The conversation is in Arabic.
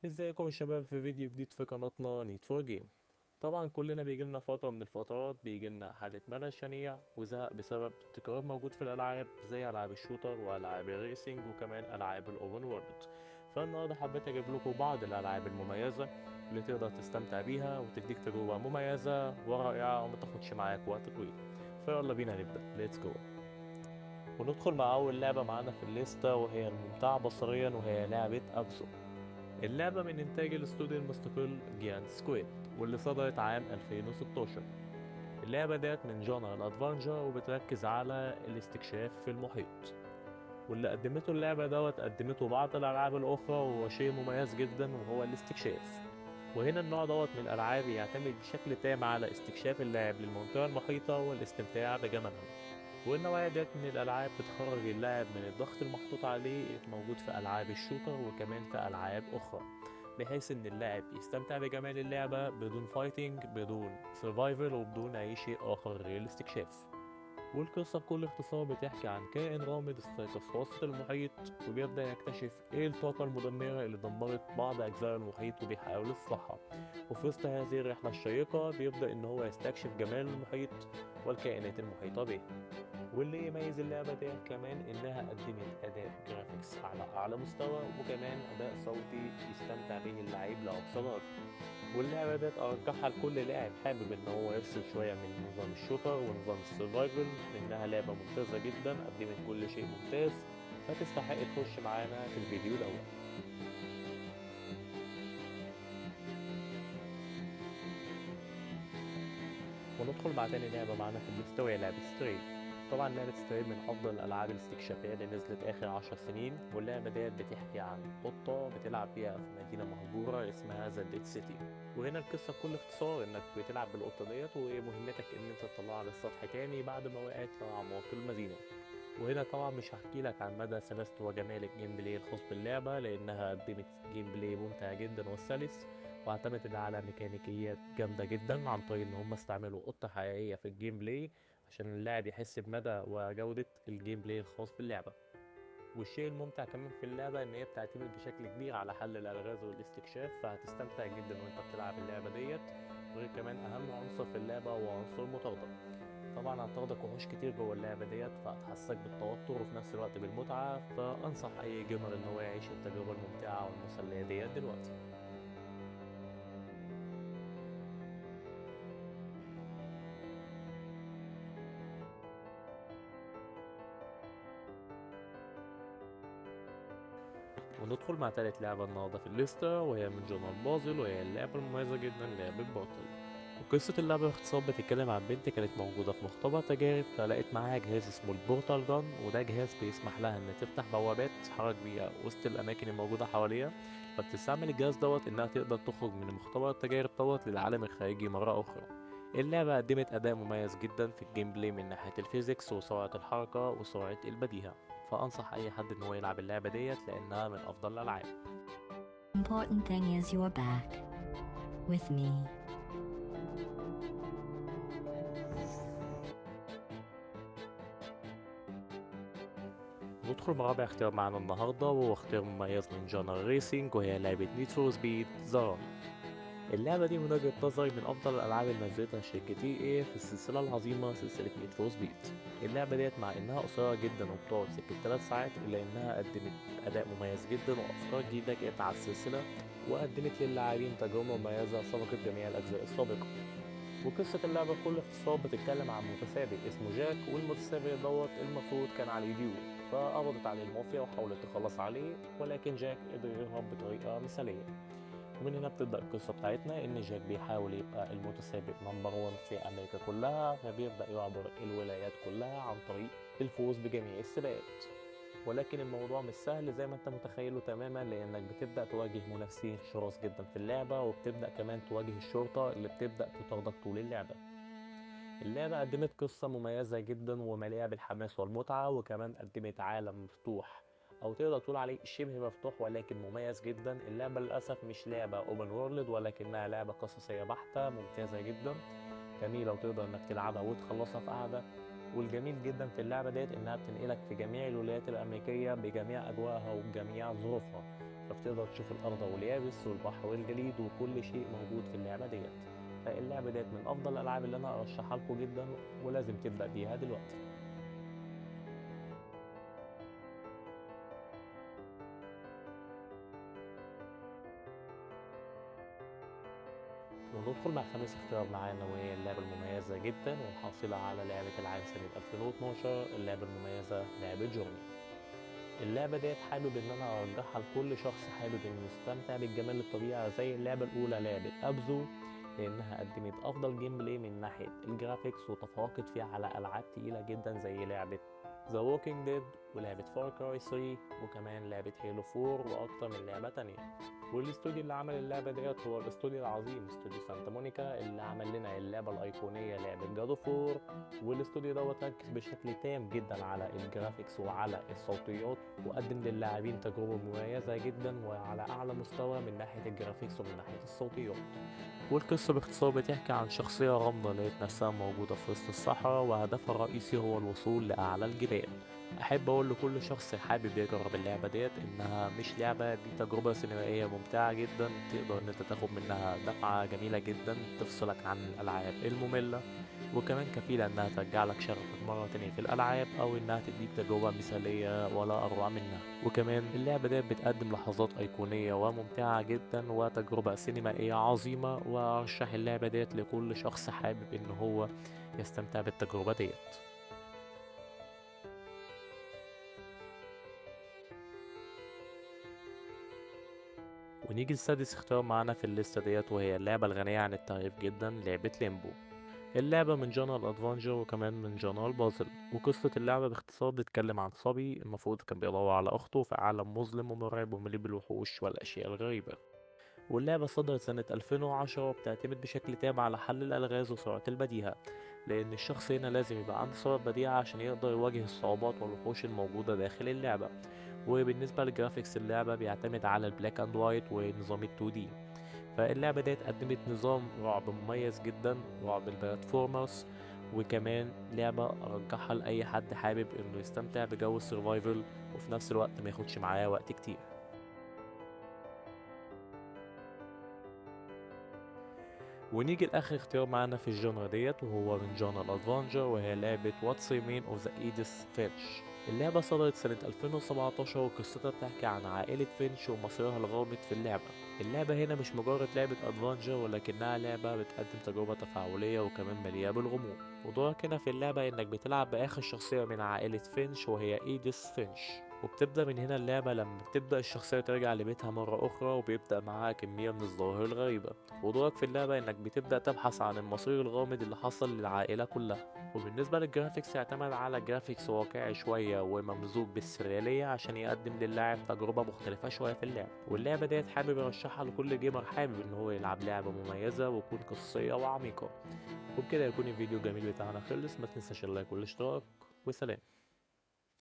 ازيكم يا شباب في فيديو جديد في قناتنا نيد فور جيم. طبعا كلنا بيجيلنا فترة من الفترات بيجيلنا حالة ملل شنيع وزهق بسبب تكرار موجود في الألعاب زي ألعاب الشوتر وألعاب الريسينج وكمان ألعاب الأوبن وورلد. فالنهاردة حبيت أجيب لكم بعض الألعاب المميزة اللي تقدر تستمتع بيها وتديك تجربة مميزة ورائعة وما تاخدش معاك وقت طويل. فيلا بينا نبدأ، ليتس جو. وندخل مع أول لعبة معانا في الليستة وهي الممتعة بصريا وهي لعبة أبسو. اللعبة من إنتاج الاستوديو المستقل جيانت سكويد واللي صدرت عام 2016. اللعبة ديت من جونر الأدفنجر وبتركز على الاستكشاف في المحيط، واللي قدمته اللعبة دوت قدمته بعض الألعاب الأخرى وهو شيء مميز جدا وهو الاستكشاف. وهنا النوع دوت من الألعاب يعتمد بشكل تام على استكشاف اللاعب للمنطقة المحيطة والاستمتاع بجمالها. والنوعية ديت من الألعاب بتخرج اللاعب من الضغط المحطوط عليه موجود في ألعاب الشوتر وكمان في ألعاب أخرى، بحيث إن اللاعب يستمتع بجمال اللعبة بدون فايتنج بدون سرفايفل وبدون أي شيء آخر غير الاستكشاف. والقصة بكل اختصار بتحكي عن كائن غامض استيقظ في وسط المحيط وبيبدأ يكتشف ايه الطاقة المدمرة اللي دمرت بعض أجزاء المحيط وبيحاول يصلحها. وفي وسط هذه الرحلة الشيقة بيبدأ إن هو يستكشف جمال المحيط والكائنات المحيطة به. واللي يميز اللعبة دي كمان إنها قدمت أداء جرافيكس على أعلى مستوى وكمان أداء صوتي يستمتع به اللعيب لأقصى درجة. واللعبة دي أرجحها لكل لاعب حابب إن هو يفصل شوية من نظام الشوتر ونظام السرفايفل، لأنها لعبة ممتازة جدا قدمت كل شيء ممتاز، فتستحق تخش معانا في الفيديو الأول. وندخل مع تاني لعبة معانا في الليستة وهي لعبة ستري. طبعا لعبة ستري من أفضل الألعاب الاستكشافية اللي نزلت آخر 10 سنين، واللعبة ديت بتحكي عن قطة بتلعب بيها في مدينة مهجورة اسمها ذا ديد سيتي. وهنا القصة بكل اختصار إنك بتلعب بالقطة ديت ومهمتك إن أنت تطلعها للسطح تاني بعد ما وقعت في أعماق المدينة. وهنا طبعا مش هحكي لك عن مدى سلاسة وجمال الجيم بلاي الخاص باللعبة لأنها قدمت جيم بلاي ممتع جدا وسلس، واعتمدت على ميكانيكيات جامدة جدا عن طريق إن هم استعملوا قطة حقيقية في الجيم بلاي عشان اللاعب يحس بمدى وجودة الجيم بلاي الخاص باللعبة. والشيء الممتع كمان في اللعبة إن هي بتعتمد بشكل كبير على حل الألغاز والاستكشاف، فهتستمتع جدا وأنت بتلعب اللعبة ديت. وغير كمان أهم عنصر في اللعبة هو عنصر المطاردة. طبعا هتاخدك وحوش كتير جوه اللعبة ديت فهتحسسك بالتوتر وفي نفس الوقت بالمتعة، فأنصح أي جيمر إن هو يعيش التجربة الممتعة والمسلية ديت دلوقتي. وندخل مع تالت لعبة النهاردة في الليستة وهي من جونر بازل وهي اللعبة المميزة جدا لعبة بورتال. وقصة اللعبة باختصار بتتكلم عن بنت كانت موجودة في مختبر تجارب فلقت معاها جهاز اسمه البورتال جان، وده جهاز بيسمح لها إن تفتح بوابات تتحرك بيها وسط الأماكن الموجودة حواليها. فبتستعمل الجهاز دوت إنها تقدر تخرج من مختبر التجارب دوت للعالم الخارجي مرة أخرى. اللعبة قدمت أداء مميز جدا في الجيم بلاي من ناحية الفيزيكس وسرعة الحركة وسرعة البديهة، فأنصح أي حد إن هو يلعب اللعبة ديت لأنها من أفضل الألعاب. Important thing is you're back with me. ندخل برابع اختيار معانا النهاردة وهو اختيار مميز من جانر ريسينج وهي لعبة نيد فور سبيد زاران. اللعبة دي من وجهة نظري من أفضل الألعاب اللي نزلتها شركة EA في السلسلة العظيمة سلسلة نيد فور سبيد. اللعبة ديت مع إنها قصيرة جدا وبتقعد سكة 3 ساعات إلا إنها قدمت أداء مميز جدا وأفكار جديدة جت على السلسلة، وقدمت للاعبين تجربة مميزة سبقت جميع الأجزاء السابقة. وقصة اللعبة بكل اختصار بتتكلم عن متسابق اسمه جاك، والمتسابق دوت المفروض كان عليه ديون فقبضت عليه المافيا وحاولت تخلص عليه، ولكن جاك قدر يهرب بطريقة مثالية. ومن هنا بتبدأ القصة بتاعتنا إن جاك بيحاول يبقى المتسابق نمبر 1 في أمريكا كلها، فبيبدأ يعبر الولايات كلها عن طريق الفوز بجميع السباقات. ولكن الموضوع مش سهل زي ما انت متخيله تماما، لانك بتبدأ تواجه منافسين شرس جدا في اللعبة وبتبدأ كمان تواجه الشرطة اللي بتبدأ تطاردك طول اللعبة. اللعبة قدمت قصة مميزة جدا ومليئة بالحماس والمتعة، وكمان قدمت عالم مفتوح او تقدر تقول عليه شبه مفتوح ولكن مميز جدا. اللعبة للأسف مش لعبة اوبن وورلد ولكنها لعبة قصصية بحتة ممتازة جدا جميلة وتقدر انك تلعبها وتخلصها في قعدة. والجميل جدا في اللعبة ديت انها بتنقلك في جميع الولايات الامريكية بجميع اجواءها وبجميع ظروفها، فبتقدر تشوف الارض واليابس والبحر والجليد وكل شيء موجود في اللعبة ديت. فاللعبة ديت من افضل الالعاب اللي انا ارشحها لكم جدا، ولازم تبدأ بيها دلوقتي. وندخل مع خامس اختيار معانا، وهي اللعبة المميزة جدا والحاصلة على لعبة العام سنة 2012، اللعبة المميزة لعبة جورني. اللعبة ديت حابب ان انا ارجحها لكل شخص حابب انه يستمتع بالجمال الطبيعة زي اللعبة الاولى لعبة ابزو، لانها قدمت افضل جيم بلاي من ناحية الجرافيكس، وتفوقت فيها على العاب تقيلة جدا زي لعبة ذا ووكينج ديد ولعبة فار كراي 3 وكمان لعبة هيلو 4 واكتر من لعبة تانية. والاستوديو اللي عمل اللعبة ديت هو الاستوديو العظيم استوديو سانتا مونيكا، اللي عمل لنا اللعبة الأيقونية لعبة جاد اوف وور. والاستوديو دوت ركز بشكل تام جدا على الجرافيكس وعلى الصوتيات، وقدم للاعبين تجربة مميزة جدا وعلى أعلى مستوى من ناحية الجرافيكس ومن ناحية الصوتيات. والقصة باختصار بتحكي عن شخصية غامضة لقيت نفسها موجودة في وسط الصحراء، وهدفها الرئيسي هو الوصول لأعلى الجبال. أحب أقول لكل شخص حابب يجرب اللعبة ديت إنها مش لعبة، دي تجربة سينمائية ممتعة جدا، تقدر إن أنت تاخد منها دفعة جميلة جدا تفصلك عن الألعاب المملة، وكمان كفيلة إنها ترجع لك شغفك مرة تانية في الألعاب، أو إنها تديك تجربة مثالية ولا أروع منها. وكمان اللعبة ديت بتقدم لحظات أيقونية وممتعة جدا وتجربة سينمائية عظيمة، وأرشح اللعبة ديت لكل شخص حابب إن هو يستمتع بالتجربة ديت. ونيجي لسادس اختيار معانا في الليستة ديت، وهي اللعبة الغنية عن التعريف جدا لعبة ليمبو. اللعبة من جانر الادفنجر وكمان من جانر البازل. وقصة اللعبة باختصار بتتكلم عن صبي المفروض كان بيدور على أخته في عالم مظلم ومرعب ومليء بالوحوش والأشياء الغريبة. واللعبة صدرت سنة 2010 وبتعتمد بشكل تام على حل الألغاز وسرعة البديهة، لأن الشخص هنا لازم يبقى عنده سرعة بديهة عشان يقدر يواجه الصعوبات والوحوش الموجودة داخل اللعبة. وبالنسبة لجرافيكس اللعبة بيعتمد على البلاك اند وايت ونظام ال 2D. فاللعبة ديت قدمت نظام رعب مميز جدا، رعب البلاتفورمرز، وكمان لعبة أرجحها لأي حد حابب إنه يستمتع بجو السرفايفل وفي نفس الوقت ما ياخدش معاه وقت كتير. ونيجي لآخر اختيار معانا في الجونرا ديت، وهو من جونرا الأدفنجر، وهي لعبة What's Remain of the Edith Finch. اللعبة صدرت سنة 2017 وقصتها بتحكي عن عائلة فينش ومصيرها الغامض في اللعبة. اللعبة هنا مش مجرد لعبة أدفنجر، ولكنها لعبة بتقدم تجربة تفاعلية وكمان مليئة بالغموض. ودورك هنا في اللعبة إنك بتلعب بآخر شخصية من عائلة فينش وهي إيديث فينش. وبتبدأ من هنا اللعبة لما بتبدأ الشخصية ترجع لبيتها مرة أخرى، وبيبدأ معاها كمية من الظواهر الغريبة. ودورك في اللعبة إنك بتبدأ تبحث عن المصير الغامض اللي حصل للعائلة كلها. وبالنسبة للجرافيكس يعتمد على جرافيكس واقعي شوية وممزوج بالسريالية عشان يقدم للاعب تجربة مختلفة شوية في اللعب. واللعبة ديت حابب أرشحها لكل جيمر حابب إن هو يلعب لعبة مميزة وتكون قصية وعميقة. وبكده يكون الفيديو الجميل بتاعنا خلص، ما تنساش اللايك والاشتراك، وسلام.